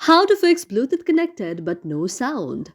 How to fix Bluetooth connected but no sound.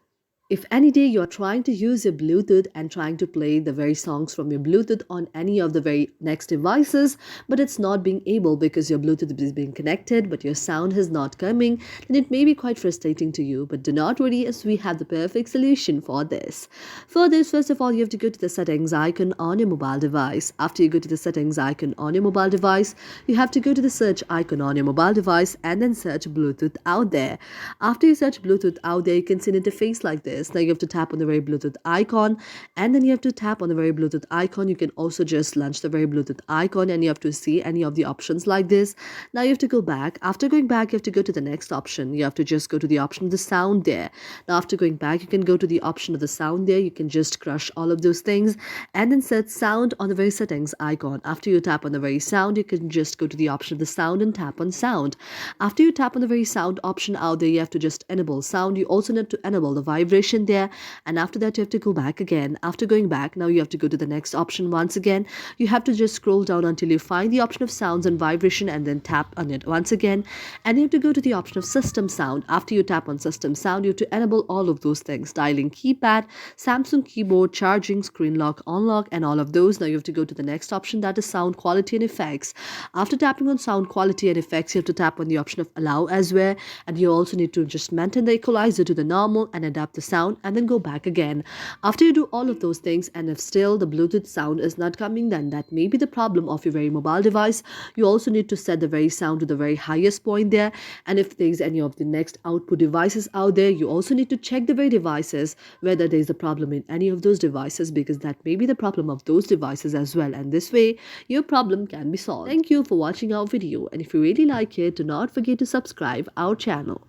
If any day you're trying to use your Bluetooth and trying to play the very songs from your Bluetooth on any of the very next devices, but it's not being able because your Bluetooth is being connected, but your sound is not coming, then it may be quite frustrating to you. But do not worry, as we have the perfect solution for this. For this, first of all, you have to go to the settings icon on your mobile device. After you go to the settings icon on your mobile device, you have to go to the search icon on your mobile device and then search Bluetooth out there. After you search Bluetooth out there, you can see an interface like this. Now you have to tap on the very Bluetooth icon, and then you have to tap on the very Bluetooth icon. You can also just launch the very Bluetooth icon, and you have to see any of the options like this. Now you have to go back. After going back, you have to go to the next option. You have to just go to the option of the sound there. Now after going back, you can go to the option of the sound there. You can just crush all of those things and then set sound on the very settings icon. After you tap on the very sound, you can just go to the option of the sound and tap on sound. After you tap on the very sound option out there, you have to just enable sound. You also need to enable the vibration there, and after that you have to go back again. After going back, now you have to go to the next option once again. You have to just scroll down until you find the option of sounds and vibration and then tap on it once again, and you have to go to the option of system sound. After you tap on system sound, you have to enable all of those things: dialing keypad, Samsung keyboard, charging, screen lock, unlock, and all of those. Now you have to go to the next option, that is sound quality and effects. After tapping on sound quality and effects, you have to tap on the option of allow as well, and you also need to just maintain the equalizer to the normal and adapt the sound and then go back again. After you do all of those things, and if still the Bluetooth sound is not coming, then that may be the problem of your very mobile device. You also need to set the very sound to the very highest point there, and if there is any of the next output devices out there, you also need to check the very devices whether there is a problem in any of those devices, because that may be the problem of those devices as well, and this way your problem can be solved. Thank you for watching our video, and if you really like it, do not forget to subscribe our channel.